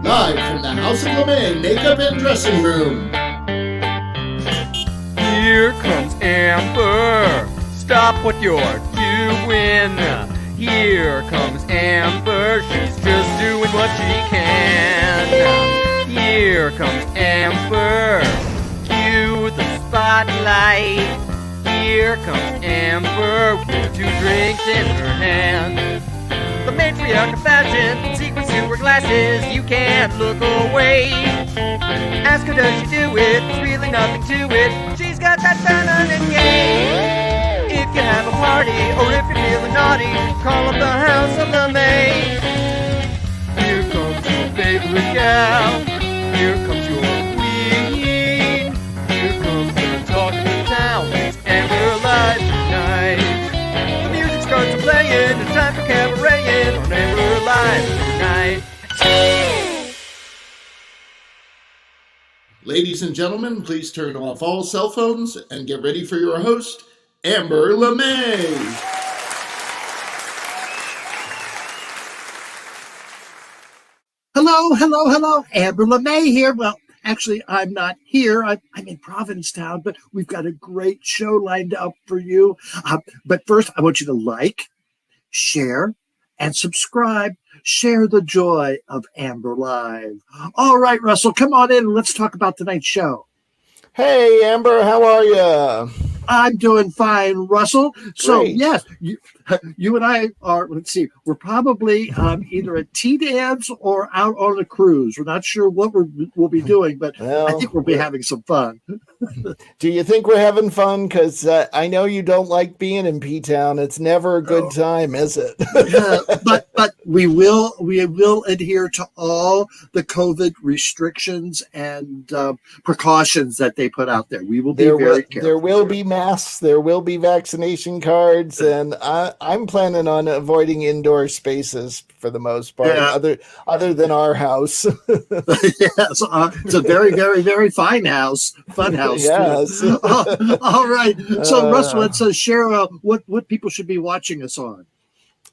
Live from the House of LeMay Makeup and Dressing Room. Here comes Amber. Stop what you're doing. Here comes Amber. She's just doing what she can. Here comes Amber. Cue the spotlight. Here comes Amber with 2 drinks in her hand. The matriarch of fashion, secrets to her glasses, you can't look away. Ask her, does she do it? There's really nothing to it. She's got that feminine game. If you have a party, or if you're feeling naughty, call up the House of LeMay. Here comes your favorite gal. Here comes your queen. Here comes the talk of the town. It's Amber Live tonight. The music starts playing. It's time for cabareting on Amber Live tonight. Ladies and gentlemen, please turn off all cell phones and get ready for your host, Amber LeMay. Hello. Amber LeMay here. Well, actually, I'm not here. I'm in Provincetown, but we've got a great show lined up for you. But first, I want you to like, share, and subscribe. Share the joy of Amber Live. All right, Russell, come on in and let's talk about tonight's show. Hey, Amber, how are you? I'm doing fine, Russell. So, Great. yes, you and I are, we're probably either at tea dance or out on a cruise. We're not sure what we'll be doing, but I think we'll be having some fun. Do you think we're having fun? Because I know you don't like being in P-Town. It's never a good time, is it? but we will adhere to all the COVID restrictions and precautions that they put out there. We will be very careful. There will be masks. There will be vaccination cards, and I'm planning on avoiding indoor spaces for the most part, other than our house. Yes, it's a very, very, very fun house. Yes. All right. So, Russell, let's share what people should be watching us on.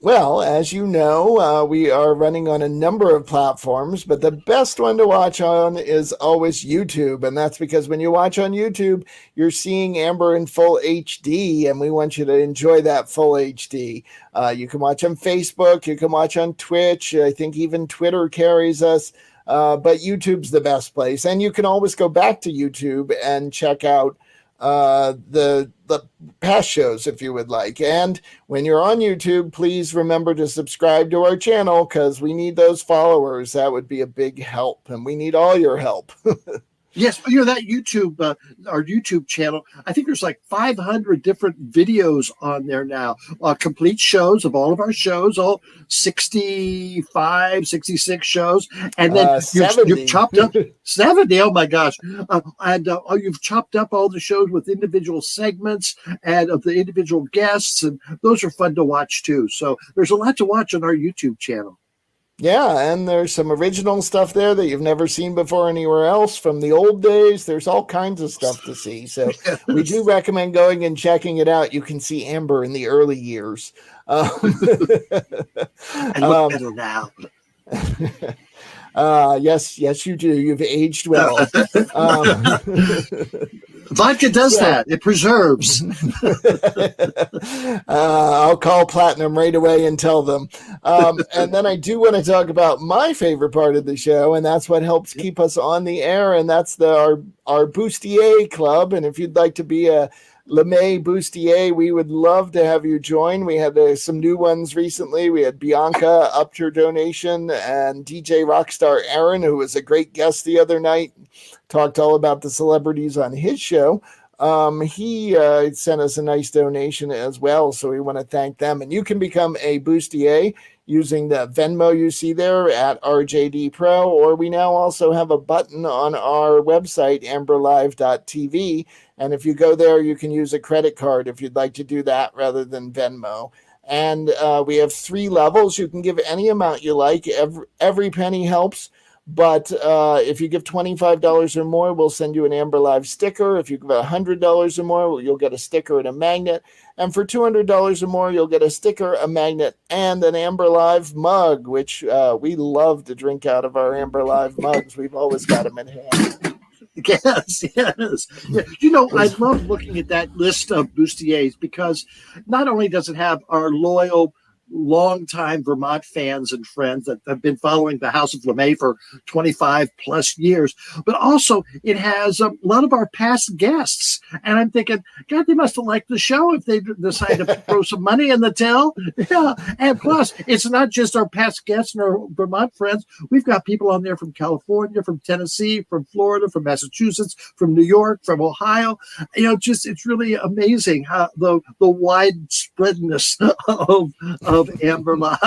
Well, as you know, we are running on a number of platforms, but the best one to watch on is always YouTube. And that's because when you watch on YouTube, you're seeing Amber in full HD, and we want you to enjoy that full HD. You can watch on Facebook, you can watch on Twitch. I think even Twitter carries us, but YouTube's the best place. And you can always go back to YouTube and check out the past shows if you would like. And when you're on YouTube, please remember to subscribe to our channel because we need those followers. That would be a big help, and we need all your help. Yes, that YouTube, our YouTube channel, I think there's like 500 different videos on there now, complete shows of all of our shows, all 65, 66 shows. And then you've chopped up 70, oh my gosh. You've chopped up all the shows with individual segments and of the individual guests, and those are fun to watch too. So there's a lot to watch on our YouTube channel. Yeah, and there's some original stuff there that you've never seen before anywhere else from the old days. There's all kinds of stuff to see. So we do recommend going and checking it out. You can see Amber in the early years. I look better now. Yes, you do. You've aged well. Vodka does that. It preserves. I'll call Platinum right away and tell them. And then I do want to talk about my favorite part of the show, and that's what helps keep us on the air, and that's our Bustier Club. And if you'd like to be a LeMay Bustier, we would love to have you join. We had some new ones recently. We had Bianca upped her donation, and DJ Rockstar Aaron, who was a great guest the other night, talked all about the celebrities on his show. He sent us a nice donation as well, so we want to thank them. And you can become a Bustier using the Venmo you see there at RJD Pro, or we now also have a button on our website, amberlive.tv. And if you go there, you can use a credit card if you'd like to do that rather than Venmo. And we have 3 levels. You can give any amount you like. Every penny helps. But if you give $25 or more, we'll send you an Amber Live sticker. If you give $100 or more, you'll get a sticker and a magnet. And for $200 or more, you'll get a sticker, a magnet, and an Amber Live mug, which we love to drink out of our Amber Live mugs. We've always got them in hand. Yes. Yeah. I love looking at that list of bustiers because not only does it have our loyal, longtime Vermont fans and friends that have been following the House of LeMay for 25 plus years, but also it has a lot of our past guests. And I'm thinking, God, they must have liked the show if they decided to throw some money in the till. Yeah. And plus, it's not just our past guests and our Vermont friends. We've got people on there from California, from Tennessee, from Florida, from Massachusetts, from New York, from Ohio. It's really amazing how the widespreadness of Amber Live.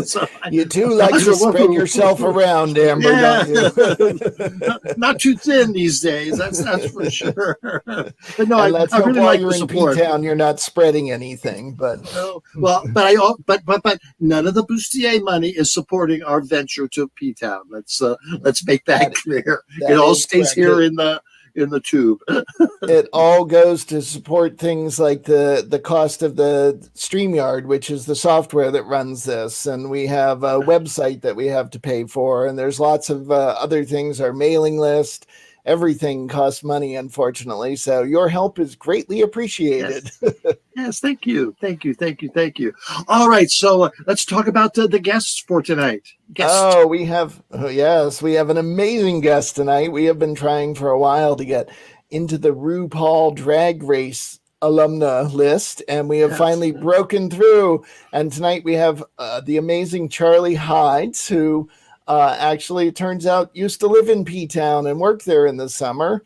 So you do like to spread yourself around, Amber, don't you? Not too thin these days, that's for sure. But no, I really like you're the in support. P-Town, you're not spreading anything, but but none of the bustier money is supporting our venture to P-Town. Let's make that clear. It all stays here in the tube. It all goes to support things like the cost of the StreamYard, which is the software that runs this. And we have a website that we have to pay for. And there's lots of other things, our mailing list. Everything costs money, unfortunately. So your help is greatly appreciated. Yes, thank you. All right, so let's talk about the guests for tonight. We have an amazing guest tonight. We have been trying for a while to get into the RuPaul Drag Race alumna list, and we have finally broken through. And tonight we have the amazing Charlie Hides, who actually, it turns out, used to live in P-Town and worked there in the summer,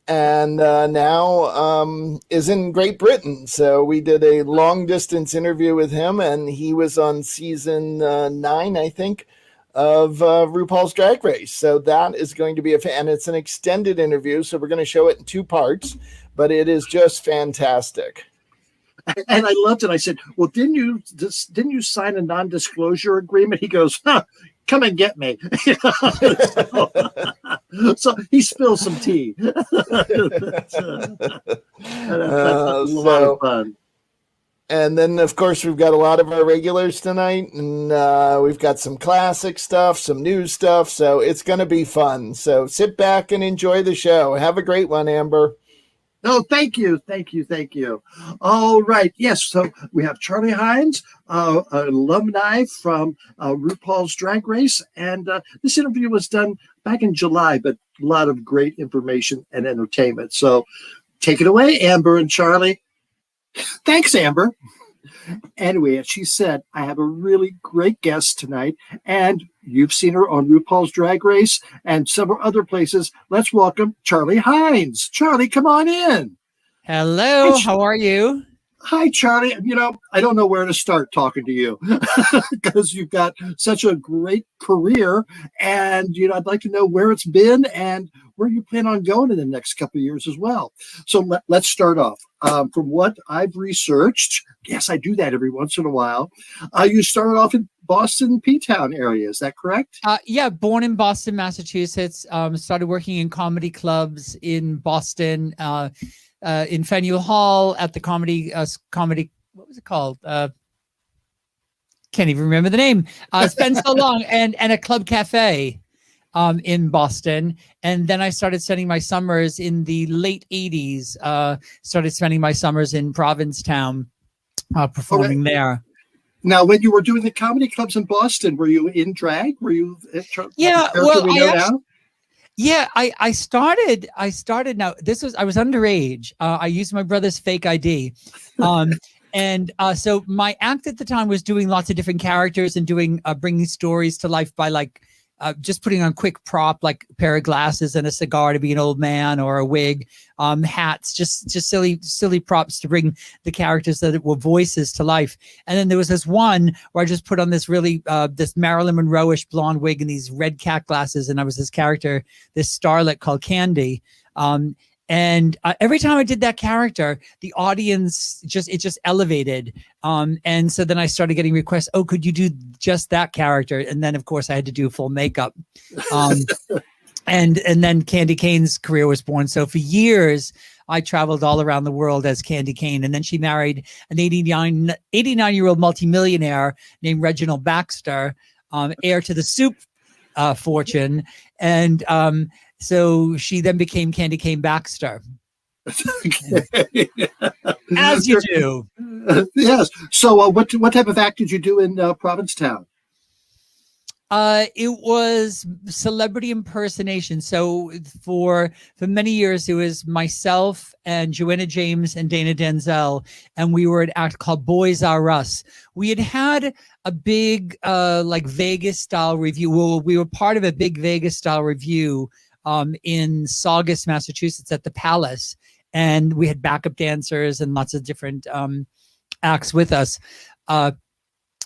and now is in Great Britain. So we did a long distance interview with him, and he was on season 9, I think, of RuPaul's Drag Race. So that is going to be and it's an extended interview, so we're going to show it in 2 parts, but it is just fantastic. And I loved it. I said, well, didn't you sign a non-disclosure agreement? He goes, come and get me. So he spilled some tea. That's a lot of fun. And then, of course, we've got a lot of our regulars tonight, and we've got some classic stuff, some new stuff, so it's going to be fun. So sit back and enjoy the show. Have a great one, Amber. Oh, thank you. All right. Yes. So we have Charlie Hides, alumni from RuPaul's Drag Race. And this interview was done back in July, but a lot of great information and entertainment. So take it away, Amber and Charlie. Thanks, Amber. Anyway, as she said, I have a really great guest tonight, and you've seen her on RuPaul's Drag Race and several other places. Let's welcome Charlie Hides. Charlie, come on in. Hello, how are you? Hi, Charlie. I don't know where to start talking to you because you've got such a great career, and I'd like to know where it's been and where you plan on going in the next couple of years as well. So let's start off. From what I've researched, yes, I do that every once in a while. You started off in Boston, P-Town area. Is that correct? Yeah, born in Boston, Massachusetts. Started working in comedy clubs in Boston, in Faneuil Hall at the comedy. What was it called? Can't even remember the name. It's been so long. And a club cafe in Boston. And then I started spending my summers in the late 80s, started spending my summers in Provincetown, performing there. Now, when you were doing the comedy clubs in Boston, were you in drag? Were you? I started now. I was underage. I used my brother's fake ID. So my act at the time was doing lots of different characters and doing bringing stories to life by just putting on quick prop, like a pair of glasses and a cigar to be an old man, or a wig, hats, just silly props to bring the characters that were voices to life. And then there was this one where I just put on this really, this Marilyn Monroe-ish blonde wig and these red cat glasses. And I was this character, this starlet called Candy. And every time I did that character, the audience just elevated. And so then I started getting requests. Oh, could you do just that character? And then of course I had to do full makeup. And then Candy Kane's career was born. So for years, I traveled all around the world as Candy Kane. And then she married an 89-year-old multimillionaire named Reginald Baxter, heir to the soup fortune. And so she then became Candy Cane Baxter. As you do. Yes. So what type of act did you do in Provincetown? It was celebrity impersonation. So for many years, it was myself and Joanna James and Dana Denzel, and we were an act called Boys Are Us. We had a big like Vegas style review. Well, we were part of a big Vegas style review in Saugus, Massachusetts, at the Palace, and we had backup dancers and lots of different acts with us.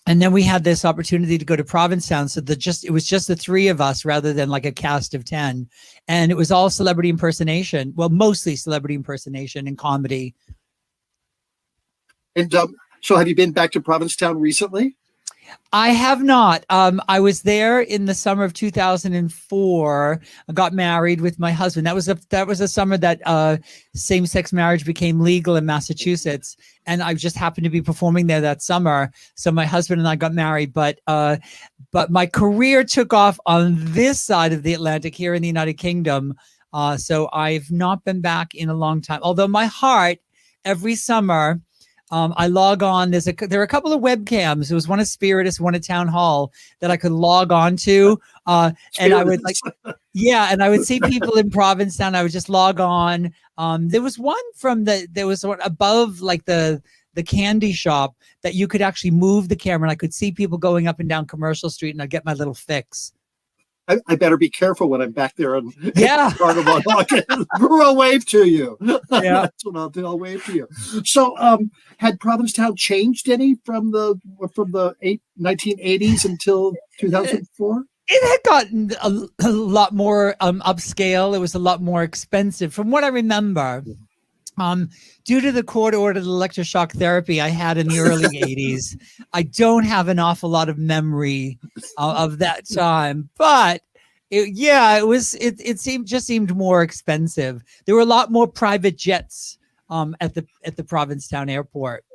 And then we had this opportunity to go to Provincetown. So it was just the three of us rather than like a cast of 10. And it was all celebrity impersonation. Well, mostly celebrity impersonation and comedy. And so have you been back to Provincetown recently? I have not. I was there in the summer of 2004. I got married with my husband. That was a summer that same-sex marriage became legal in Massachusetts, and I just happened to be performing there that summer. So my husband and I got married, but my career took off on this side of the Atlantic here in the United Kingdom. So I've not been back in a long time. Although my heart, every summer, I log on. There are a couple of webcams. There was one at Spiritus, one at Town Hall that I could log on to. And I would and I would see people in Provincetown. I would just log on. There was one above like the candy shop that you could actually move the camera, and I could see people going up and down Commercial Street, and I'd get my little fix. I better be careful when I'm back there on Carnival. I'll wave to you. Yeah. That's what I'll do. I'll wave to you. So had Provincetown changed any from the 1980s until 2004? It had gotten a lot more upscale. It was a lot more expensive from what I remember. Due to the court-ordered electroshock therapy I had in the early 80s, I don't have an awful lot of memory of that time. But it seemed more expensive. There were a lot more private jets at the Provincetown airport.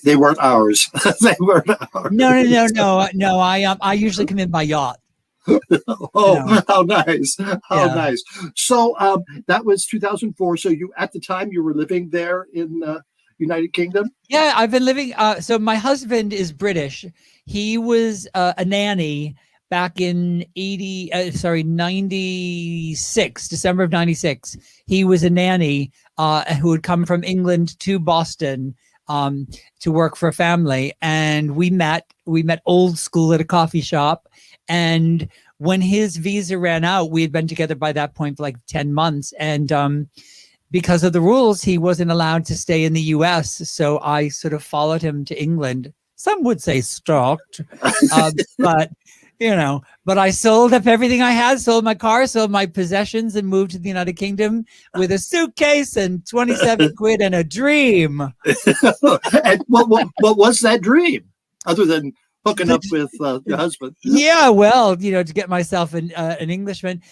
They weren't ours. They weren't ours. No. I usually come in by yacht. How nice. Nice. So that was 2004. So at the time you were living there in United Kingdom? Yeah, I've been living. So my husband is British. He was a nanny back in 96, December of 96. He was a nanny who had come from England to Boston to work for a family. And we met old school at a coffee shop. And when his visa ran out, we had been together by that point for like 10 months. And because of the rules, he wasn't allowed to stay in the US. So I sort of followed him to England. Some would say stalked, but I sold up everything I had, sold my car, sold my possessions, and moved to the United Kingdom with a suitcase and 27 quid and a dream. And what was that dream other than hooking up with your husband? Yeah, well, to get myself an Englishman.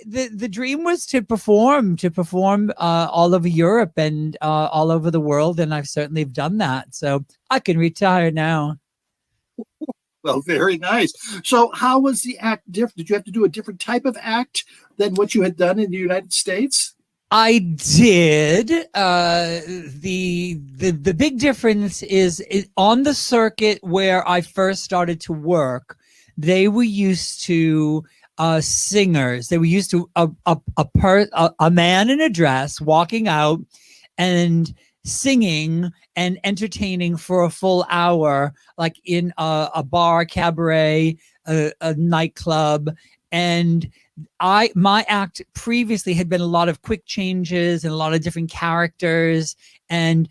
The dream was to perform all over Europe and all over the world, and I've certainly done that. So I can retire now. Well, very nice. So how was the act different? Did you have to do a different type of act than what you had done in the United States? I did. The big difference is on the circuit where I first started to work, they were used to singers. They were used to a man in a dress walking out and singing and entertaining for a full hour, like in a bar, cabaret, a nightclub. And my act previously had been a lot of quick changes and a lot of different characters. And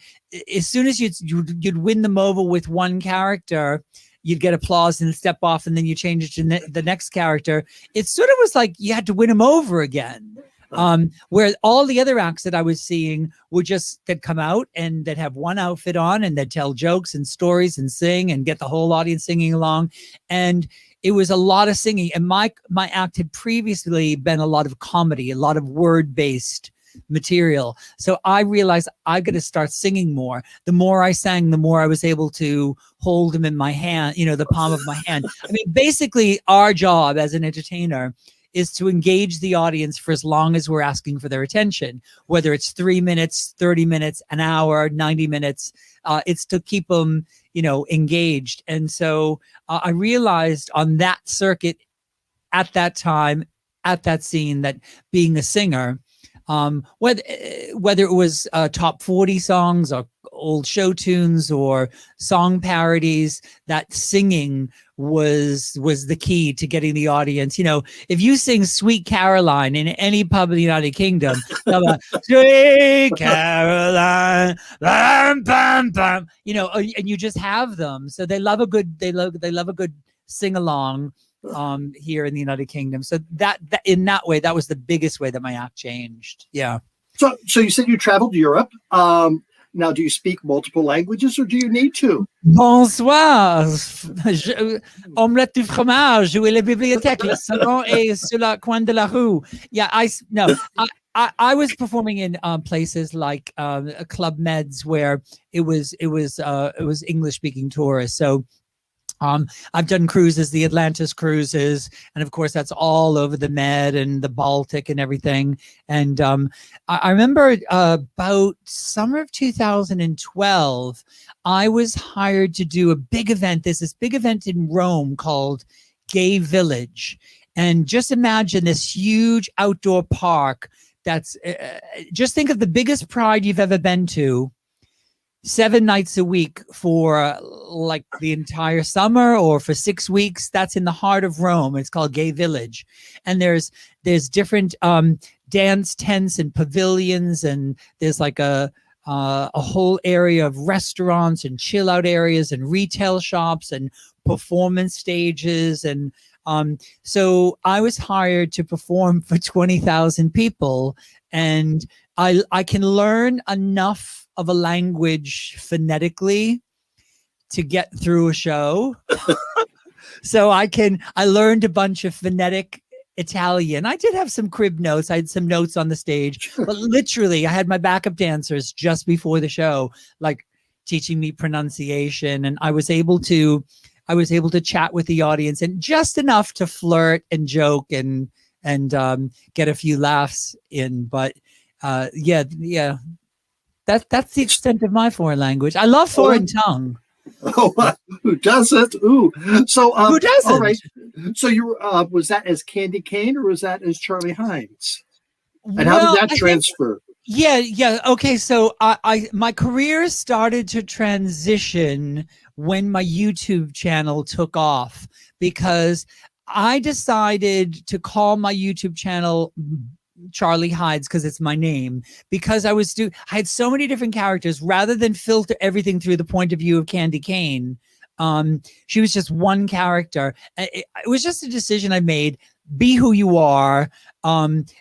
as soon as you'd win them over with one character, you'd get applause and step off, and then you change it to the next character. It sort of was like you had to win them over again. Where all the other acts that I was seeing were just that come out and that have one outfit on and that tell jokes and stories and sing and get the whole audience singing along. And it was a lot of singing. And my act had previously been a lot of comedy, a lot of word-based material. So I realized I got to start singing more. The more I sang, the more I was able to hold them in my hand, the palm of my hand. I mean, basically our job as an entertainer is to engage the audience for as long as we're asking for their attention, whether it's 3 minutes, 30 minutes, an hour, 90 minutes. It's to keep them, engaged. And so I realized on that circuit at that time, at that scene, that being a singer, whether it was top 40 songs or old show tunes or song parodies, that singing was the key to getting the audience. If you sing Sweet Caroline in any pub in the United Kingdom, Sweet Caroline, bam, bam, bam, and you just have them. So they love a good sing along here in the United Kingdom. So that in that way, that was the biggest way that my act changed. Yeah. So you said you traveled to Europe. Now, do you speak multiple languages or do you need to? Bonsoir. Omelette du fromage. Où est la bibliothèque? Le salon est sur la coin de la rue. Yeah, I was performing in places like Club Meds where it was English speaking tourists. So I've done cruises, the Atlantis cruises, and of course that's all over the Med and the Baltic and everything. And I remember about summer of 2012, I was hired to do a big event. There's this big event in Rome called Gay Village. And just imagine this huge outdoor park that's, just think of the biggest Pride you've ever been to, 7 nights a week for like the entire summer or for 6 weeks. That's in the heart of Rome. It's called Gay Village. And there's different dance tents and pavilions, and there's like a whole area of restaurants and chill out areas and retail shops and performance stages. And so I was hired to perform for 20,000 people, and I can learn enough of a language phonetically to get through a show. So I learned a bunch of phonetic Italian. I did have some crib notes. I had some notes on the stage, but literally I had my backup dancers just before the show, like teaching me pronunciation. And I was able to chat with the audience, and just enough to flirt and joke and get a few laughs in. But yeah. That's the extent of my foreign language. I love foreign tongue. Oh, who doesn't? Ooh. So who doesn't? All right. So you was that as Candy Cane or was that as Charlie Hines? And how did that transfer? Yeah. Okay. So my career started to transition when my YouTube channel took off, because I decided to call my YouTube channel Charlie Hides because it's my name, because I had so many different characters. Rather than filter everything through the point of view of Candy Cane, she was just one character. It was just a decision I made: be who you are. And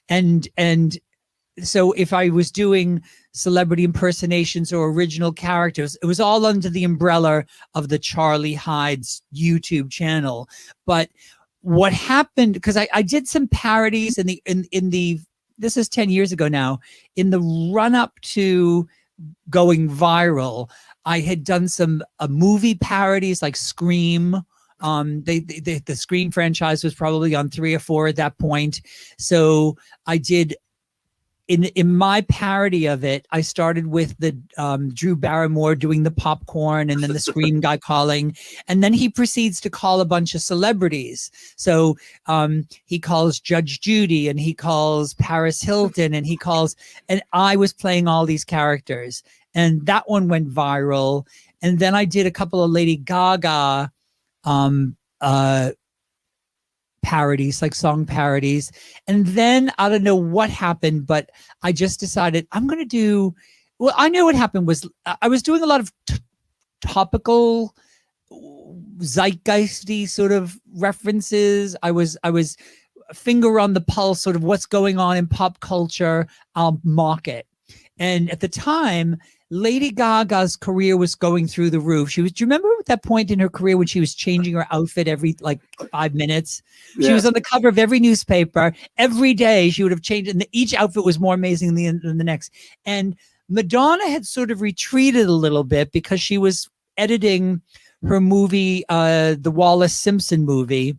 so if I was doing celebrity impersonations or original characters, it was all under the umbrella of the Charlie Hides YouTube channel. But what happened, because I did some parodies in the this is 10 years ago now, in the run up to going viral, I had done some movie parodies like Scream. The Scream franchise was probably on 3 or 4 at that point. So I did, in my parody of it, I started with the Drew Barrymore doing the popcorn, and then the Scream guy calling, and then he proceeds to call a bunch of celebrities. So he calls Judge Judy, and he calls Paris Hilton, and and I was playing all these characters, and that one went viral. And then I did a couple of Lady Gaga parodies, like song parodies. And then I don't know what happened, but I just decided I know what happened was I was doing a lot of topical zeitgeisty sort of references. I was finger on the pulse, sort of what's going on in pop culture. I'll mock it. And at the time, Lady Gaga's career was going through the roof. Do you remember at that point in her career when she was changing her outfit every like 5 minutes? She was on the cover of every newspaper. Every day she would have changed, and each outfit was more amazing than the next. And Madonna had sort of retreated a little bit because she was editing her movie, the Wallace Simpson movie.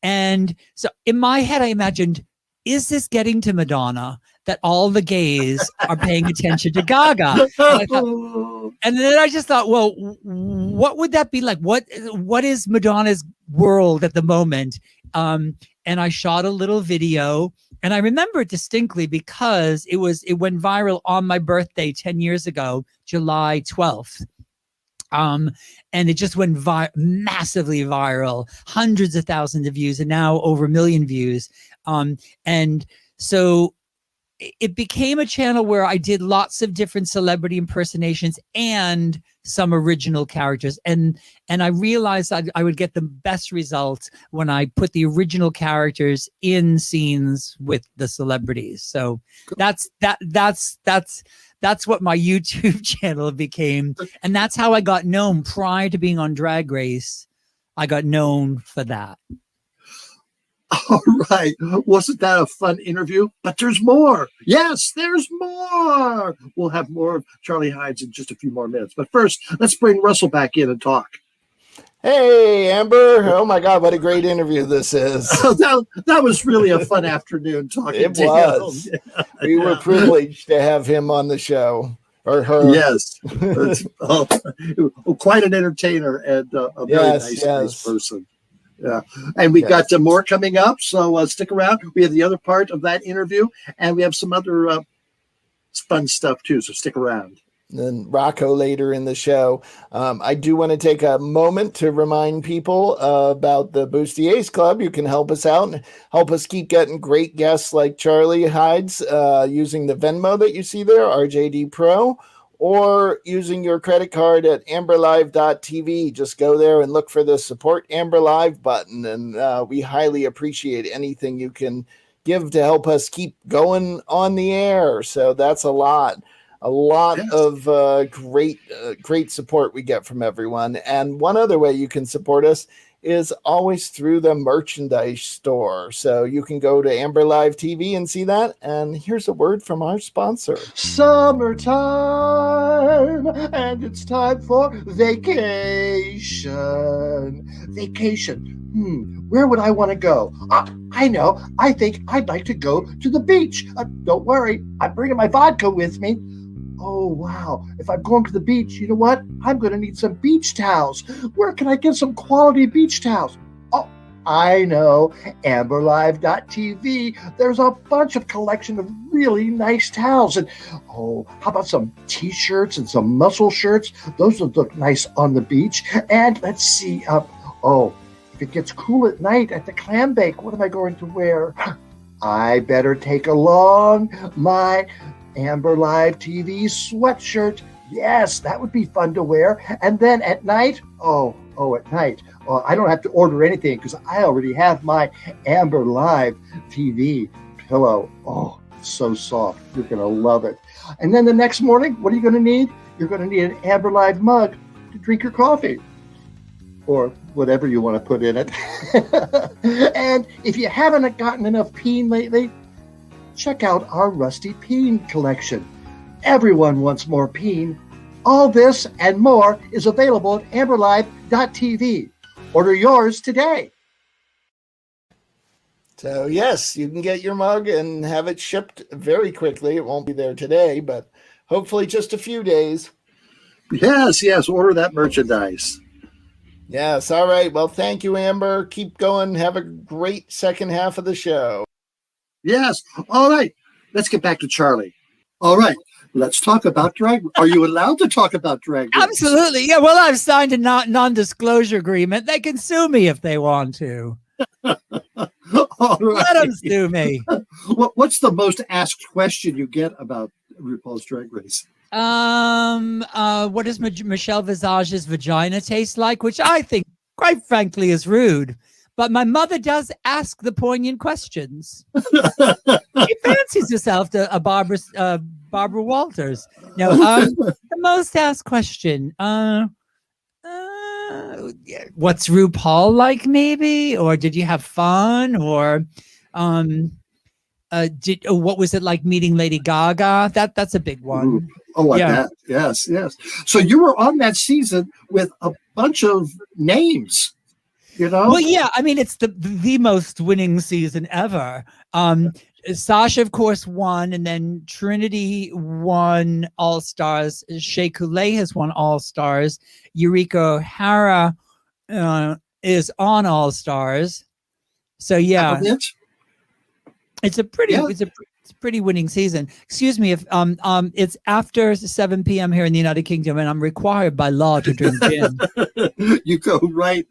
And so in my head, I imagined, is this getting to Madonna that all the gays are paying attention to Gaga? And then I just thought, well, what would that be like? What is Madonna's world at the moment? And I shot a little video, and I remember it distinctly because it went viral on my birthday 10 years ago, July 12th. And it just went massively viral, hundreds of thousands of views, and now over 1 million views. And so it became a channel where I did lots of different celebrity impersonations and some original characters. And I realized I would get the best results when I put the original characters in scenes with the celebrities. So that's what my YouTube channel became. And that's how I got known prior to being on Drag Race. I got known for that. All right. Wasn't that a fun interview? But there's more. Yes, there's more. We'll have more of Charlie Hides in just a few more minutes. But first, let's bring Russell back in and talk. Hey, Amber. Oh, my God. What a great interview this is. that was really a fun afternoon talking it to was. him. We were privileged to have him on the show. Or her. Yes. Quite an entertainer and a very nice person. Yeah, and we got more coming up, so stick around. We have the other part of that interview, and we have some other fun stuff too, so stick around. And Rocco later in the show. I do want to take a moment to remind people about the Bustiers Club. You can help us out and help us keep getting great guests like Charlie Hides using the Venmo that you see there, RJD Pro, or using your credit card at amberlive.tv. Just go there and look for the Support Amber Live button. And we highly appreciate anything you can give to help us keep going on the air. So that's a lot of great support we get from everyone. And one other way you can support us is always through the merchandise store. So you can go to Amber Live TV and see that. And here's a word from our sponsor. Summertime, and it's time for vacation. Vacation. Where would I want to go? I know. I think I'd like to go to the beach. Don't worry. I'm bringing my vodka with me. Oh, wow. If I'm going to the beach, you know what? I'm going to need some beach towels. Where can I get some quality beach towels? Oh, I know. AmberLive.tv. There's a bunch of collection of really nice towels. And, how about some T-shirts and some muscle shirts? Those would look nice on the beach. And let's see. If it gets cool at night at the clam bake, what am I going to wear? I better take along my Amber Live TV sweatshirt. Yes, that would be fun to wear. And then at night, at night, I don't have to order anything because I already have my Amber Live TV pillow. Oh, it's so soft. You're going to love it. And then the next morning, what are you going to need? You're going to need an Amber Live mug to drink your coffee or whatever you want to put in it. And if you haven't gotten enough peen lately, check out our Rusty Peen collection. Everyone wants more peen. All this and more is available at amberlive.tv. Order yours today. So, yes, you can get your mug and have it shipped very quickly. It won't be there today, but hopefully just a few days. Yes, order that merchandise. Yes, all right. Well, thank you, Amber. Keep going. Have a great second half of the show. Yes. All right. Let's get back to Charlie. All right. Let's talk about drag. Are you allowed to talk about drag race? Absolutely. Yeah. Well, I've signed a non-disclosure agreement. They can sue me if they want to. All right. Let them sue me. What's the most asked question you get about RuPaul's Drag Race? What does Michelle Visage's vagina taste like? Which I think, quite frankly, is rude. but my mother does ask the poignant questions. She fancies herself a Barbara Walters. No, the most asked question. What's RuPaul like, maybe? Or did you have fun? Or what was it like meeting Lady Gaga? That's a big one. Ooh. Oh, I bet. Yes, yes. So you were on that season with a bunch of names, you know? Well, yeah. I mean, it's the most winning season ever. Sasha, of course, won, and then Trinity won All Stars. Shea Coulee has won All Stars. Eureka O'Hara is on All Stars. So yeah, it's a pretty winning season. Excuse me if it's after 7 p.m. here in the United Kingdom, and I'm required by law to drink gin. You go right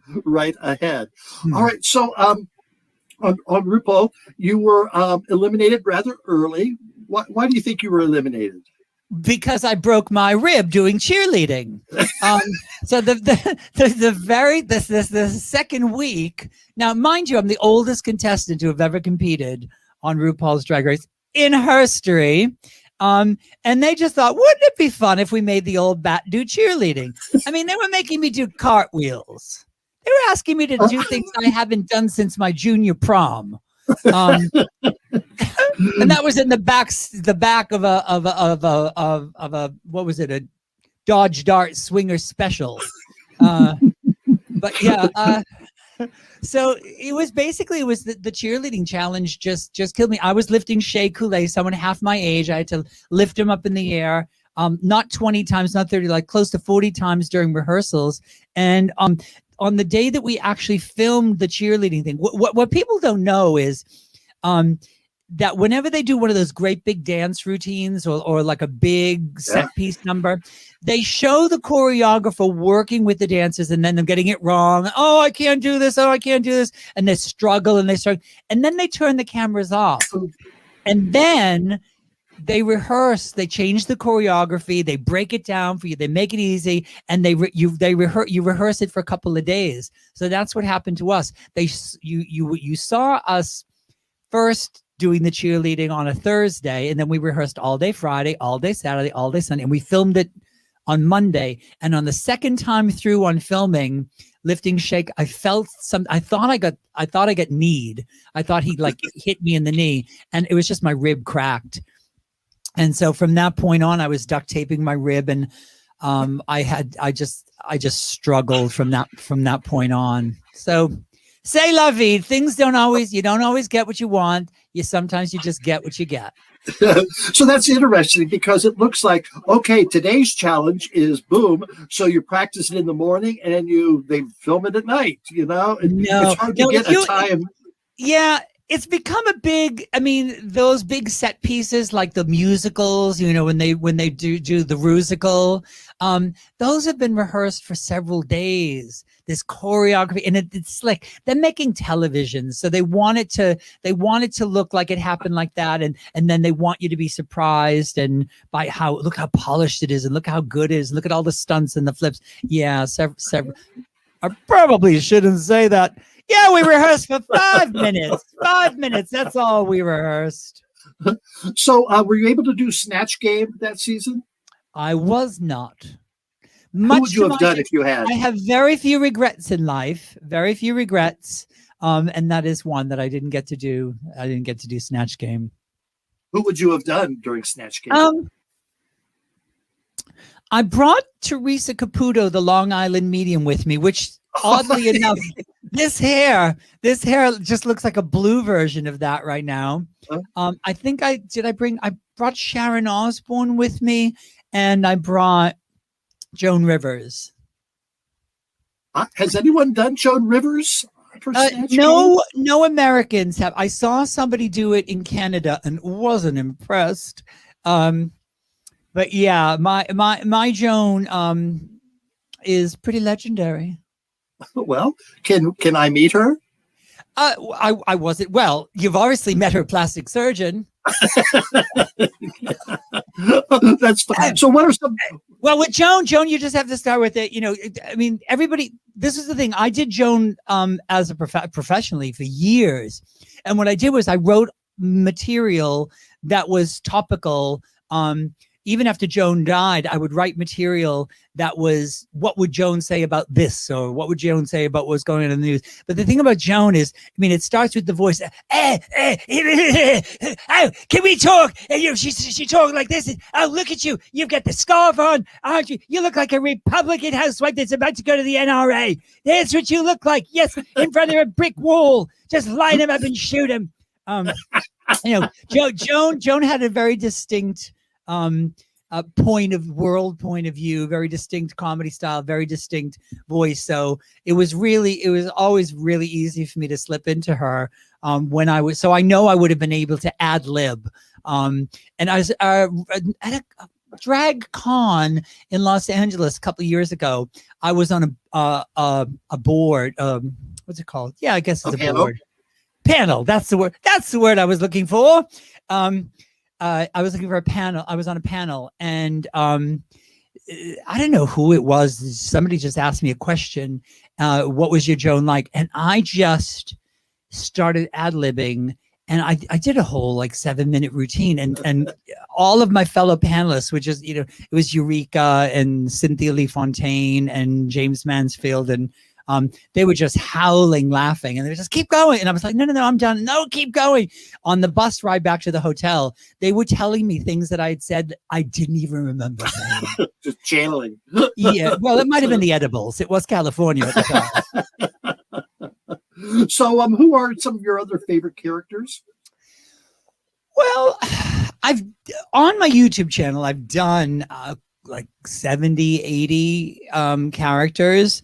ahead. All right, so on RuPaul, you were eliminated rather early. Why do you think you were eliminated? Because I broke my rib doing cheerleading. So the second week. Now, mind you, I'm the oldest contestant to have ever competed on RuPaul's Drag Race in history. And they just thought, wouldn't it be fun if we made the old bat do cheerleading? I mean, they were making me do cartwheels. They were asking me to do things I haven't done since my junior prom. And that was in the back of a what was it, a Dodge Dart Swinger Special. But yeah, so it was the cheerleading challenge just killed me. I was lifting Shea Coulee, someone half my age. I had to lift him up in the air, not 20 times, not 30, like close to 40 times during rehearsals. And on the day that we actually filmed the cheerleading thing, what people don't know is that whenever they do one of those great big dance routines or like a big set piece number, they show the choreographer working with the dancers and then they're getting it wrong. Oh, I can't do this. Oh, I can't do this. And they struggle and and then they turn the cameras off. And then they rehearse, they change the choreography, they break it down for you, they make it easy, and you rehearse it for a couple of days. So that's what happened to us. You saw us first doing the cheerleading on a Thursday, and then we rehearsed all day Friday, all day Saturday, all day Sunday, and we filmed it on Monday. And on the second time through on filming lifting Shake, I thought I got kneed. I thought he like hit me in the knee, and it was just my rib cracked. And so from that point on, I was duct taping my rib, and I just struggled from that point on. So c'est la vie. Things you don't always get what you want. Sometimes you just get what you get. So that's interesting because it looks like, okay, today's challenge is boom. So you practice it in the morning and then they film it at night, you know? No, it's hard to get a time. Yeah. It's become those big set pieces like the musicals, you know, when they do the Rusical, those have been rehearsed for several days, this choreography, and it's like they're making television. So they want it to look like it happened like that. And then they want you to be surprised and by look how polished it is and look how good it is. Look at all the stunts and the flips. Yeah. Several. I probably shouldn't say that. Yeah, we rehearsed for 5 minutes. 5 minutes. That's all we rehearsed. So were you able to do Snatch Game that season? I was not. What would you have done if you had? I have very few regrets in life. Very few regrets. And that is one that I didn't get to do. I didn't get to do Snatch Game. Who would you have done during Snatch Game? I brought Teresa Caputo, the Long Island medium, with me, which oddly enough, this hair just looks like a blue version of that right now. I think I brought Sharon Osbourne with me, and I brought Joan Rivers. Has anyone done Joan Rivers? No Americans have. I saw somebody do it in Canada and wasn't impressed. But yeah, my Joan is pretty legendary. Well, can I meet her? I wasn't. Well, you've obviously met her plastic surgeon. That's fine. So what are some? Well, with Joan, you just have to start with it. I mean, everybody. This is the thing. I did Joan as a professionally for years, and what I did was I wrote material that was topical. Even after Joan died, I would write material that was, what would Joan say about this? Or what would Joan say about what's going on in the news? But the thing about Joan is, I mean, it starts with the voice. Oh, can we talk? And, she talked like this. Oh, look at you. You've got the scarf on, aren't you? You look like a Republican housewife that's about to go to the NRA. That's what you look like. Yes, in front of a brick wall. Just line him up and shoot him. Joan had a very distinct point of view, very distinct comedy style, very distinct voice. So it was always really easy for me to slip into her so I know I would have been able to ad lib. And I was at a drag con in Los Angeles a couple of years ago. I was on a board. What's it called? Yeah, I guess it's a board. Panel. That's the word. That's the word I was looking for. I was looking for a panel. I was on a panel, and I don't know who it was. Somebody just asked me a question. What was your Joan like? And I just started ad-libbing, and I did a whole 7-minute routine, and all of my fellow panelists, which is, it was Eureka and Cynthia Lee Fontaine and James Mansfield, and they were just howling, laughing, and they were just, keep going. And I was like, no, I'm done. No, keep going. On the bus ride back to the hotel, they were telling me things that I had said I didn't even remember saying. Just channeling. Yeah, well, it might have been the edibles. It was California at the time. So, who are some of your other favorite characters? Well, on my YouTube channel, I've done 70, 80 characters.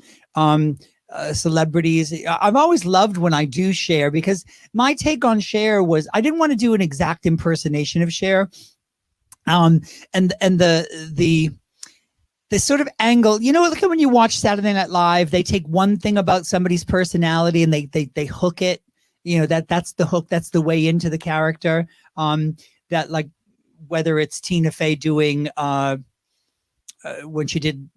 Celebrities. I've always loved when I do Cher, because my take on Cher was I didn't want to do an exact impersonation of Cher. And the sort of angle, look at when you watch Saturday Night Live, they take one thing about somebody's personality and they hook it, that's the hook, that's the way into the character. That whether it's Tina Fey doing when she did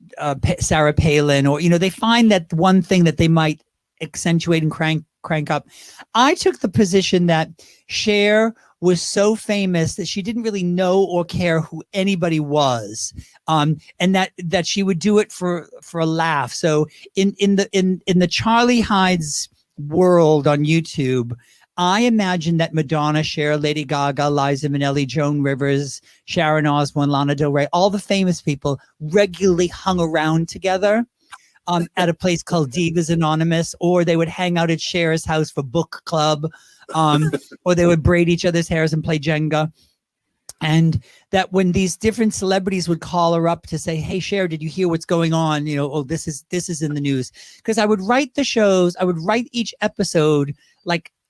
Sarah Palin, or they find that one thing that they might accentuate and crank up. I took the position that Cher was so famous that she didn't really know or care who anybody was, and that she would do it for a laugh. So in the Charlie Hides world on YouTube, I imagine that Madonna, Cher, Lady Gaga, Liza Minnelli, Joan Rivers, Sharon Osbourne, Lana Del Rey, all the famous people regularly hung around together at a place called Divas Anonymous, or they would hang out at Cher's house for book club, or they would braid each other's hairs and play Jenga. And that when these different celebrities would call her up to say, hey, Cher, did you hear what's going on? This is in the news. Because I would write the shows, I would write each episode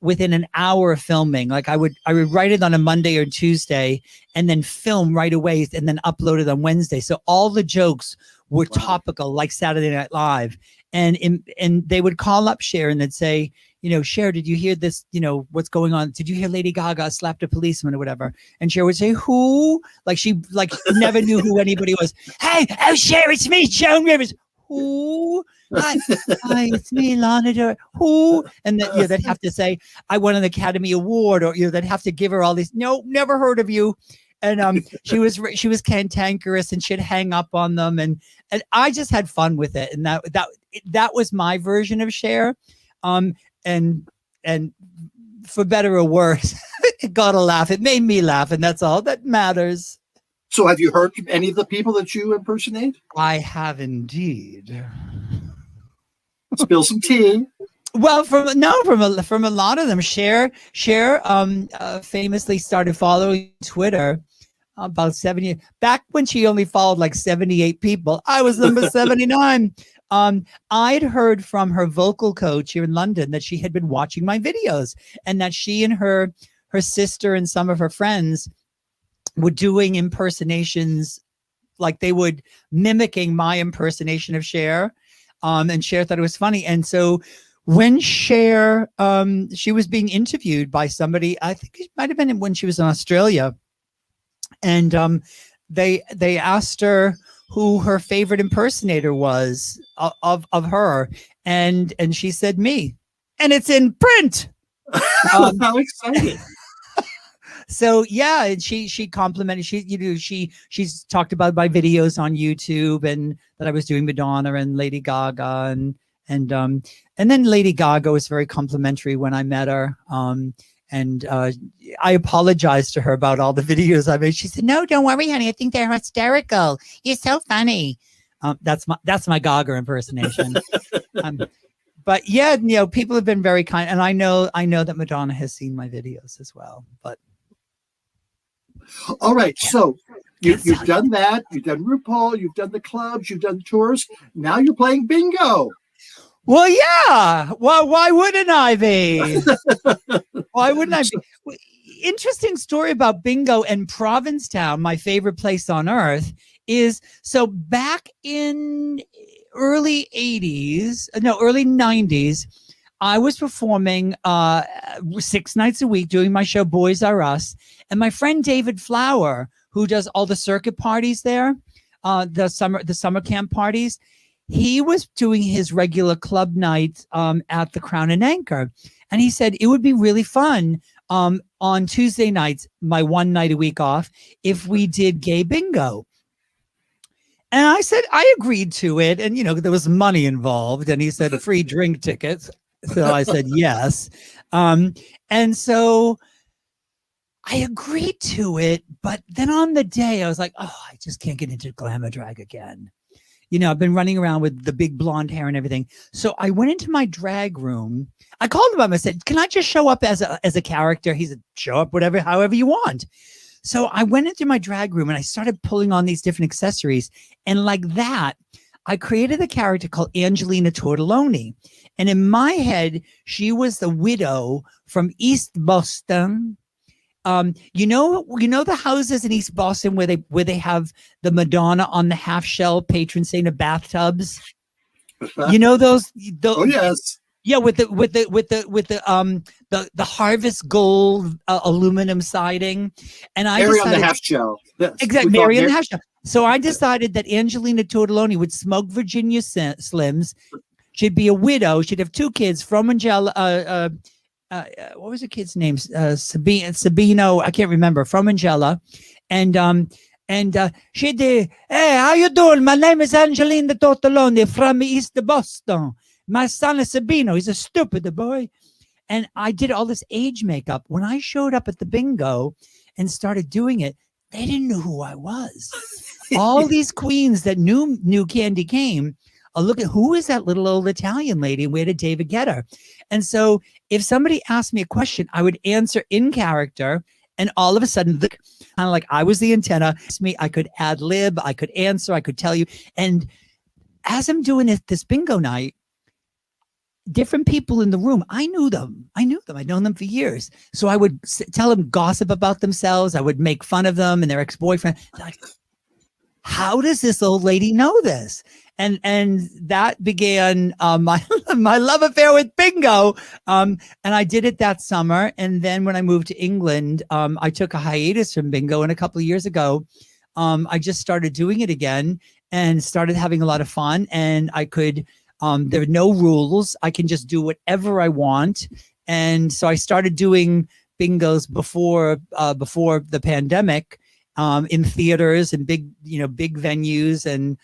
within an hour of filming. I would write it on a Monday or Tuesday and then film right away and then upload it on Wednesday. So all the jokes were topical, like Saturday Night Live. And they would call up Cher and they'd say, Cher, did you hear this? What's going on? Did you hear Lady Gaga slapped a policeman or whatever? And Cher would say, who? She never knew who anybody was. Hey, Cher, it's me, Joan Rivers. Who? Hi, it's me, Lana Del Rey. Who? And then they'd have to say, I won an Academy Award, or they'd have to give her all these. No, never heard of you. And she was cantankerous, and she'd hang up on them, and I just had fun with it, and that was my version of Cher, and for better or worse, it got a laugh. It made me laugh, and that's all that matters. So have you heard from any of the people that you impersonate? I have indeed. Spill some tea. Well, from a lot of them. Cher famously started following Twitter about 7 years back when she only followed 78 people. I was number 79. I'd heard from her vocal coach here in London that she had been watching my videos, and that she and her sister and some of her friends were doing impersonations, they would mimicking my impersonation of Cher. And Cher thought it was funny. And so when Cher, she was being interviewed by somebody, I think it might have been when she was in Australia, and they asked her who her favorite impersonator was of her, and she said me, and it's in print. How exciting! So yeah, and she complimented. She's talked about my videos on YouTube and that I was doing Madonna and Lady Gaga and then Lady Gaga was very complimentary when I met her. And I apologized to her about all the videos I made. She said, "No, don't worry, honey. I think they're hysterical. You're so funny." That's my Gaga impersonation. But yeah, people have been very kind, and I know that Madonna has seen my videos as well. But all right, so you've done that. You've done RuPaul. You've done the clubs. You've done tours. Now you're playing bingo. Well, yeah. Well, why wouldn't I be? Why wouldn't I be? Interesting story about bingo and Provincetown, my favorite place on earth, is so back in early 90s, I was performing 6 nights a week doing my show Boys R Us, and my friend David Flower, who does all the circuit parties there, the summer camp parties, he was doing his regular club night at the Crown and Anchor, and he said it would be really fun on Tuesday nights, my one night a week off, if we did gay bingo. And I said I agreed to it, and there was money involved, and he said free drink tickets. So I said yes. And so I agreed to it. But then on the day, I was like, oh, I just can't get into glamour drag again. I've been running around with the big blonde hair and everything. So I went into my drag room. I called him up. I said, can I just show up as a character? He said, show up however you want. So I went into my drag room and I started pulling on these different accessories. And like that, I created a character called Angelina Tortelloni. And in my head, she was the widow from East Boston. You know the houses in East Boston where they have the Madonna on the half shell patron saint of bathtubs. Those. Oh yes. Yeah, with the harvest gold aluminum siding, and I Mary decided, on the half shell. Yes. Exactly, Mary on the half shell. So I decided that Angelina Tortelloni would smoke Virginia Slims. She'd be a widow. She'd have 2 kids from Angela. What was the kid's name? Sabino. I can't remember. From Angela, and she'd hey, how you doing? My name is Angelina Tortelloni from East Boston. My son is Sabino. He's a stupid boy. And I did all this age makeup. When I showed up at the bingo and started doing it, they didn't know who I was. All these queens that knew Candy came. Look at who is that little old Italian lady? Where did David get her? And so if somebody asked me a question, I would answer in character. And all of a sudden, kind of like I was the antenna. I could ad lib, I could answer, I could tell you. And as I'm doing this bingo night, different people in the room, I knew them. I'd known them for years. So I would tell them gossip about themselves. I would make fun of them and their ex-boyfriend. They're like, how does this old lady know this? And that began my love affair with bingo. And I did it that summer. And then when I moved to England, I took a hiatus from bingo. And a couple of years ago, I just started doing it again and started having a lot of fun. And I could, there are no rules. I can just do whatever I want. And so I started doing bingos before the pandemic, in theaters and big venues. And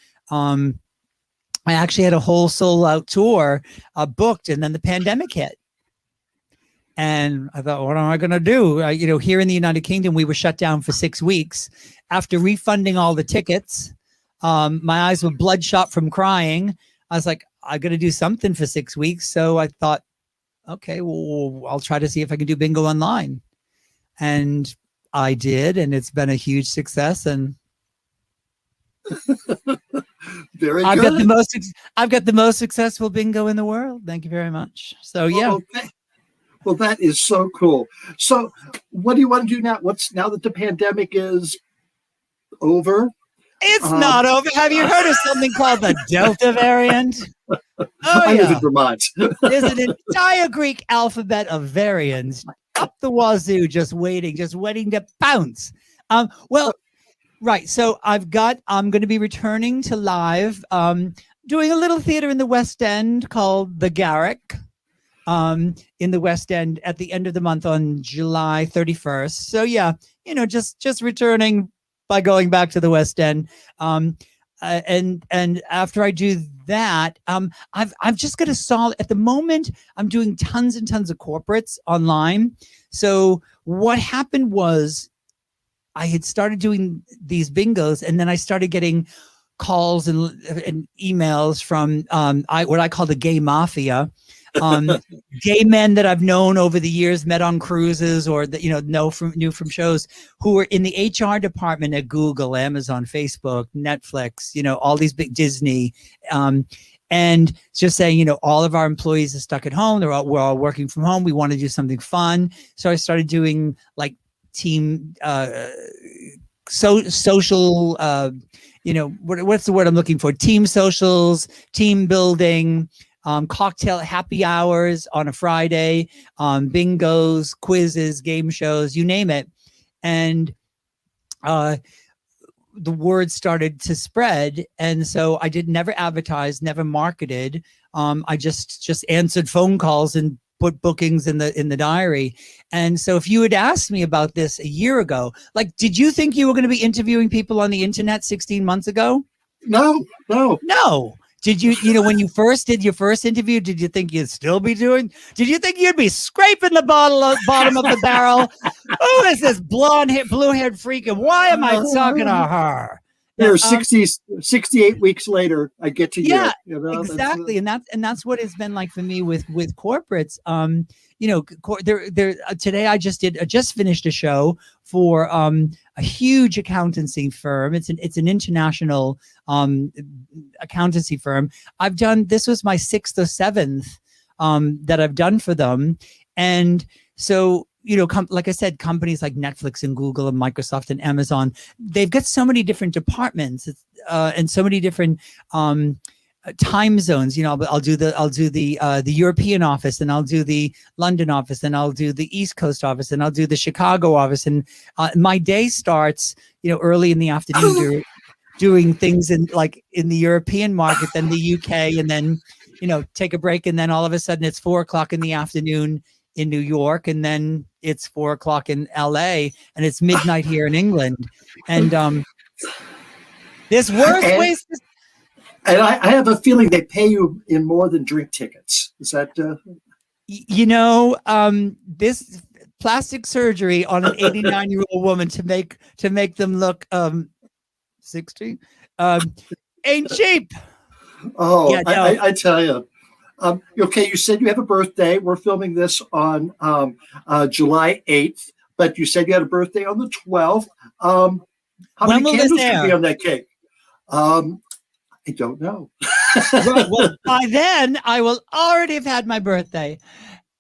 I actually had a whole sold out tour booked, and then the pandemic hit. And I thought, what am I going to do? Here in the United Kingdom, we were shut down for 6 weeks. After refunding all the tickets, my eyes were bloodshot from crying. I was like, I got to do something for 6 weeks. So I thought, okay, well, I'll try to see if I can do bingo online. And I did, and it's been a huge success. And very I've good. got the most successful bingo in the world. Thank you very much. So yeah. Well, that is so cool. So what do you want to do now? Now that the pandemic is over? It's not over. Have you heard of something called the Delta variant? I live yeah. in Vermont. There's an entire Greek alphabet of variants up the wazoo, just waiting to pounce. Well, right. So I'm going to be returning to live, doing a little theater in the West End called The Garrick, in the West End at the end of the month on July 31st. So yeah, just returning by going back to the West End. And after I do that, I've just got a solid, at the moment, I'm doing tons and tons of corporates online. So what happened was I had started doing these bingos, and then I started getting calls and emails from what I call the gay mafia. Gay men that I've known over the years, met on cruises, or that knew from shows, who were in the HR department at Google, Amazon, Facebook, Netflix, all these big Disney, and just saying, all of our employees are stuck at home. We're all working from home. We want to do something fun. So I started doing like team social. What's the word I'm looking for? Team socials, team building. Cocktail happy hours on a Friday, bingos, quizzes, game shows, you name it. And the word started to spread. And so I never advertised, never marketed. I just answered phone calls and put bookings in the diary. And so if you had asked me about this a year ago, like, did you think you were going to be interviewing people on the internet 16 months ago? No. Did you, when you first did your first interview, did you think you'd still be doing? Did you think you'd be scraping the bottom of the barrel? Who is this blue-haired freak, and why am I talking to her? Here, 68 weeks later, I get to yeah, you. Exactly, and that's what it's been like for me with corporates. Today I just finished a show for a huge accountancy firm. It's an international accountancy firm. This was my 6th or 7th that I've done for them, and so like I said, companies like Netflix and Google and Microsoft and Amazon, they've got so many different departments and so many different time zones. I'll do the European office, and I'll do the London office, and I'll do the East Coast office, and I'll do the Chicago office. And my day starts, early in the afternoon doing things in the European market, then the UK, and then, take a break. And then all of a sudden it's 4:00 in the afternoon in New York, and then it's 4:00 in LA, and it's midnight here in England. And there's worse ways to... And I have a feeling they pay you in more than drink tickets. Is that this plastic surgery on an 89-year-old woman to make them look 60 ain't cheap. Oh, yeah, no. I tell you. Okay, you said you have a birthday. We're filming this on July 8th, but you said you had a birthday on the 12th. How when many candles could be on that cake? I don't know. Right, well, by then, I will already have had my birthday.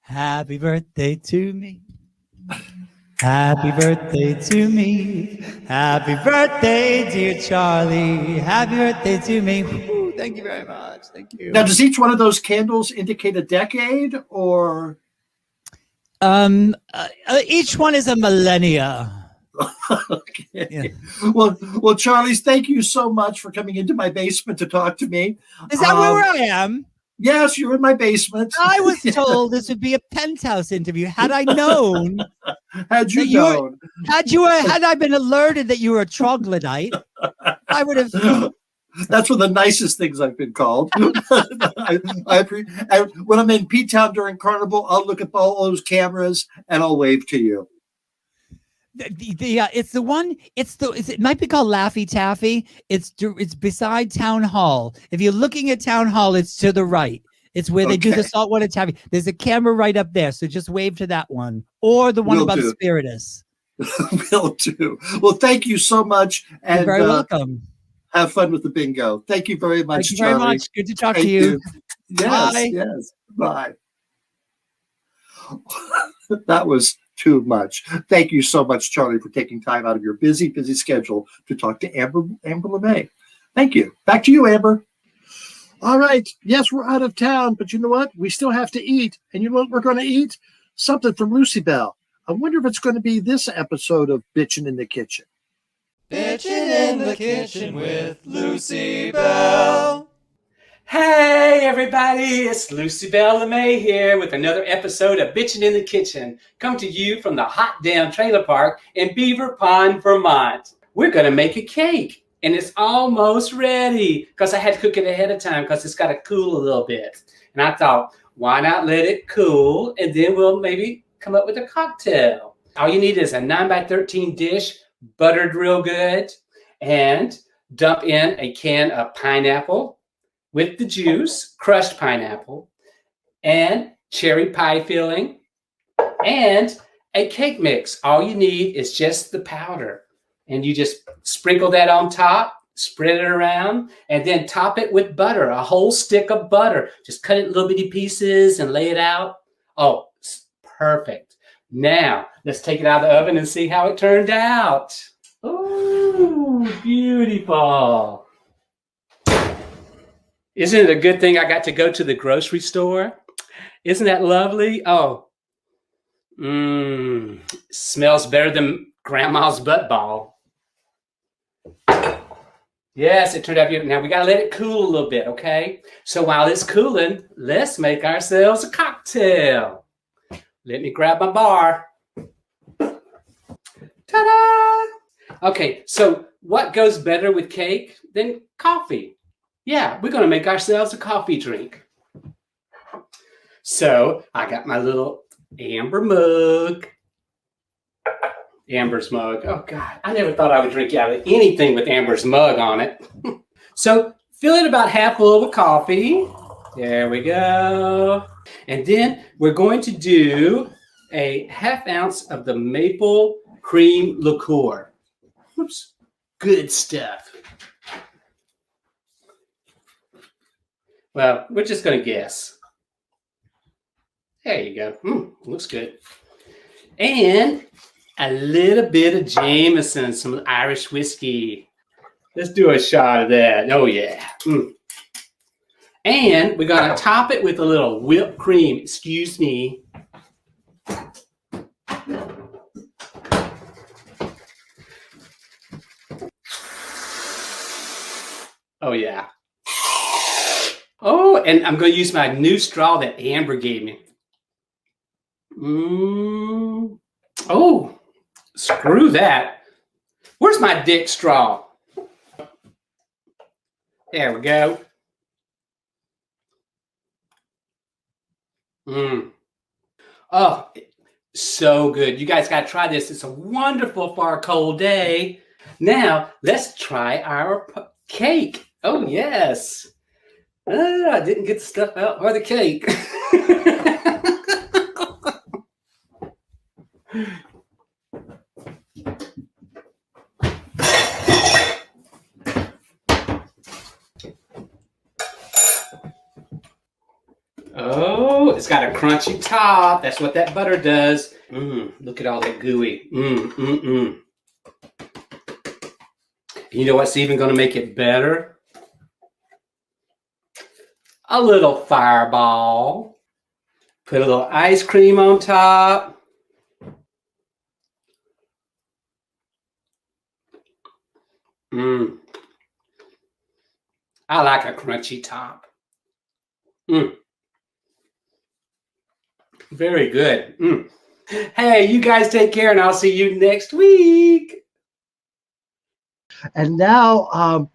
Happy birthday to me. Happy birthday to me. Happy birthday, dear Charlie. Happy birthday to me. Woo, thank you very much. Thank you. Now, does each one of those candles indicate a decade, or? Each one is a millennia. Okay. Yeah. Well, Charlize, thank you so much for coming into my basement to talk to me. Is that where I am? Yes, you're in my basement. I was told this would be a penthouse interview. Had I known, had I been alerted that you were a troglodyte, I would have. That's one of the nicest things I've been called. When I'm in P-Town during Carnival, I'll look at all those cameras and I'll wave to you. It's the one. It might be called Laffy Taffy. It's beside Town Hall. If you're looking at Town Hall, it's to the right. It's where they do the saltwater taffy. There's a camera right up there, so just wave to that one or the one about Spiritus. Will do. Well, thank you so much, and you're very welcome. Have fun with the bingo. Thank you very much. Thank you very much. Good to talk to you. Yes. Bye. Yes. Bye. That was too much. Thank you so much, Charlie, for taking time out of your busy schedule to talk to Amber LeMay. Thank you. Back to you, Amber. All right. Yes, we're out of town, but you know what? We still have to eat. And you know what we're going to eat? Something from Lucy Bell. I wonder if it's going to be this episode of Bitchin' in the Kitchen. Bitchin' in the kitchen with Lucy Bell. Hey everybody, it's Lucy Bell LeMay here with another episode of Bitchin' in the Kitchen, come to you from the hot damn trailer park in Beaver Pond, Vermont. We're gonna make a cake, and it's almost ready because I had to cook it ahead of time because it's got to cool a little bit. And I thought, why not let it cool and then we'll maybe come up with a cocktail. All you need is a 9x13 dish, buttered real good, and dump in a can of pineapple with the juice, crushed pineapple, and cherry pie filling, and a cake mix. All you need is just the powder. And you just sprinkle that on top, spread it around, and then top it with butter, a whole stick of butter. Just cut it in little bitty pieces and lay it out. Oh, perfect. Now, let's take it out of the oven and see how it turned out. Oh, beautiful. Isn't it a good thing I got to go to the grocery store? Isn't that lovely? Oh, smells better than Grandma's butt ball. Yes, it turned out beautiful. Now we gotta let it cool a little bit, okay? So while it's cooling, let's make ourselves a cocktail. Let me grab my bar. Ta-da! Okay, so what goes better with cake than coffee? Yeah, we're gonna make ourselves a coffee drink. So I got my little Amber mug. Amber's mug. Oh God, I never thought I would drink out of anything with Amber's mug on it. So fill it about half full with coffee. There we go. And then we're going to do a ½ ounce of the maple cream liqueur. Oops, good stuff. Well, we're just going to guess. There you go. Looks good. And a little bit of Jameson, some Irish whiskey. Let's do a shot of that. Oh, yeah. And we're going to top it with a little whipped cream. Excuse me. Oh, yeah. Oh, and I'm going to use my new straw that Amber gave me. Oh, screw that. Where's my dick straw? There we go. Oh, so good. You guys got to try this. It's a wonderful for a cold day. Now, let's try our cake. Oh, yes. I didn't get the stuff out for the cake. Oh, it's got a crunchy top. That's what that butter does. Look at all that gooey. You know what's even going to make it better? A little fireball. Put a little ice cream on top. I like a crunchy top. Very good. Hey, you guys take care, and I'll see you next week. And now,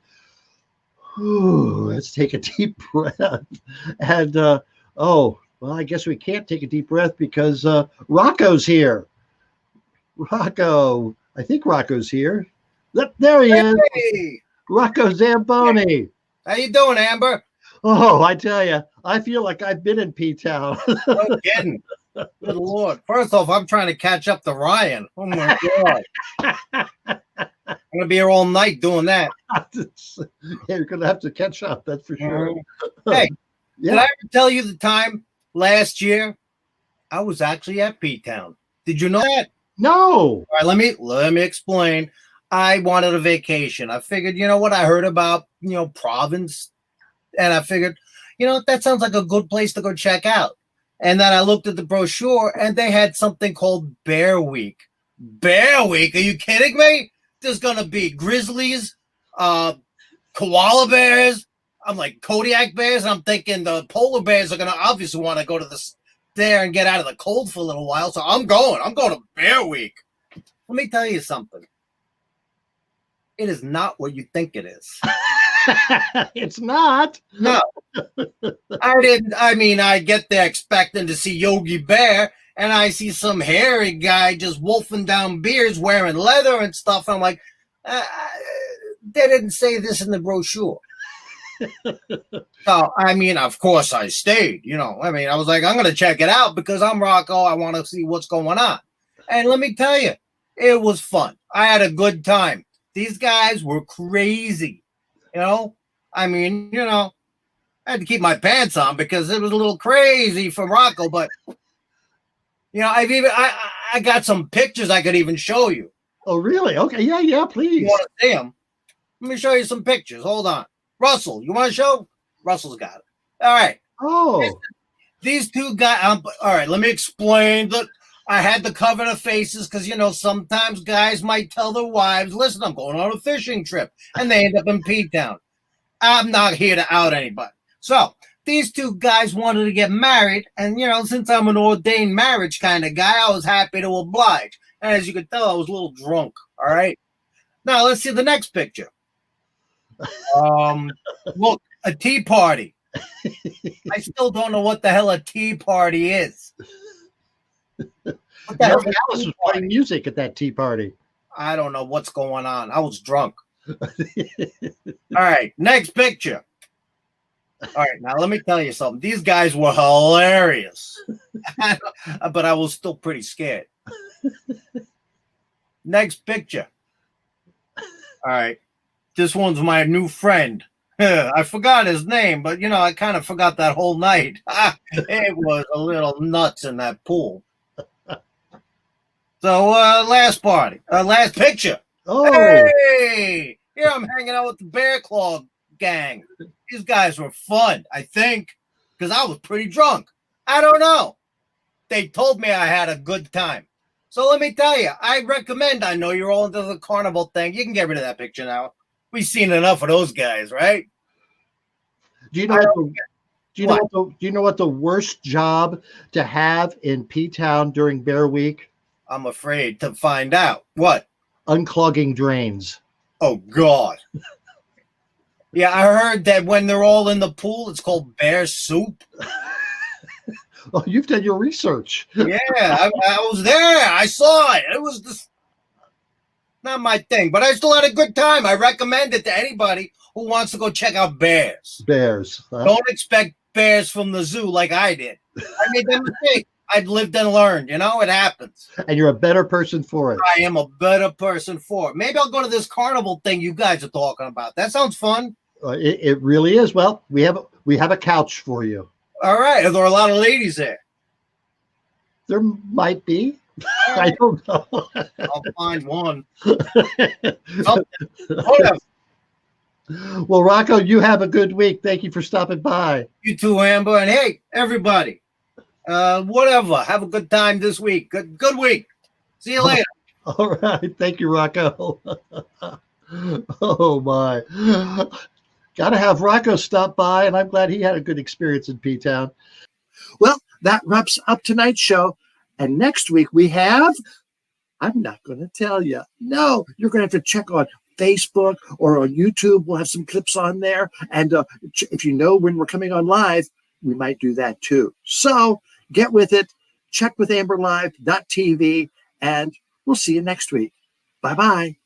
let's take a deep breath. And, well, I guess we can't take a deep breath because Rocco's here. Rocco, I think Rocco's here. There he is. Hey, Rocco Zamboni. how you doing, Amber? Oh, I tell you, I feel like I've been in P-Town. No kidding. Good Lord. First off, I'm trying to catch up to Ryan. Oh, my God. I'm going to be here all night doing that. You're going to have to catch up, that's for sure. Hey, Yeah. did I ever tell you the time last year I was actually at P-Town? Did you know that? No. All right, let me explain. I wanted a vacation. I figured, you know what? I heard about, Provincetown And I figured, that sounds like a good place to go check out. And then I looked at the brochure, and they had something called Bear Week. Bear Week? Are you kidding me? There's going to be grizzlies, koala bears. I'm like, Kodiak bears. And I'm thinking the polar bears are going to obviously want to go to there and get out of the cold for a little while. So I'm going to Bear Week. Let me tell you something. It is not what you think it is. It's not. No. I get there expecting to see Yogi Bear, and I see some hairy guy just wolfing down beers wearing leather and stuff. I'm like, they didn't say this in the brochure. So, of course I stayed, I was like, I'm going to check it out because I'm Rocco. I want to see what's going on. And let me tell you, it was fun. I had a good time. These guys were crazy, I had to keep my pants on because it was a little crazy for Rocco, but I got some pictures I could even show you. Oh, really? Okay. Yeah, please. You want to see them? Let me show you some pictures. Hold on. Russell, you want to show? Russell's got it. All right. Oh. These two guys. All right, let me explain. I had to cover the faces because, sometimes guys might tell their wives, listen, I'm going on a fishing trip. And they end up in P-Town. I'm not here to out anybody. So these two guys wanted to get married. And, since I'm an ordained marriage kind of guy, I was happy to oblige. And as you can tell, I was a little drunk. All right. Now let's see the next picture. Look, a tea party. I still don't know what the hell a tea party is. What the hell Alice was playing music at that tea party. I don't know what's going on. I was drunk. All right, next picture. All right, now let me tell you something. These guys were hilarious, but I was still pretty scared. Next picture. All right, this one's my new friend. I forgot his name, but I kind of forgot that whole night. It was a little nuts in that pool. So, last picture. Oh, Hey, here I'm hanging out with the Bear Claw gang. These guys were fun, I think, because I was pretty drunk. I don't know. They told me I had a good time. So let me tell you, I recommend, I know you're all into the carnival thing. You can get rid of that picture now. We've seen enough of those guys, right? do you know what the worst job to have in P-Town during Bear Week? I'm afraid to find out. What? Unclogging drains. Oh, God. Yeah, I heard that when they're all in the pool, it's called bear soup. Oh, you've done your research. Yeah, I was there. I saw it. It was just not my thing, but I still had a good time. I recommend it to anybody who wants to go check out bears. Bears. Huh? Don't expect bears from the zoo like I did. I made that mistake. I've lived and learned. It happens. And you're a better person for it. I am a better person for it. Maybe I'll go to this carnival thing you guys are talking about. That sounds fun. It really is. Well, we have a couch for you. All right. Are there a lot of ladies there? There might be. I don't know. I'll find one. Whatever. Well, Rocco, you have a good week. Thank you for stopping by. You too, Amber. And hey, everybody, whatever. Have a good time this week. Good week. See you later. All right. Thank you, Rocco. Oh, my. Got to have Rocco stop by, and I'm glad he had a good experience in P-Town. Well, that wraps up tonight's show. And next week we have, I'm not going to tell you. No, you're going to have to check on Facebook or on YouTube. We'll have some clips on there. And if you know when we're coming on live, we might do that too. So get with it. Check with amberlive.tv, and we'll see you next week. Bye-bye.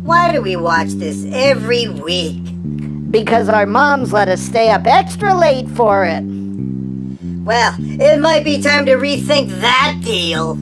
Why do we watch this every week? Because our moms let us stay up extra late for it. Well, it might be time to rethink that deal.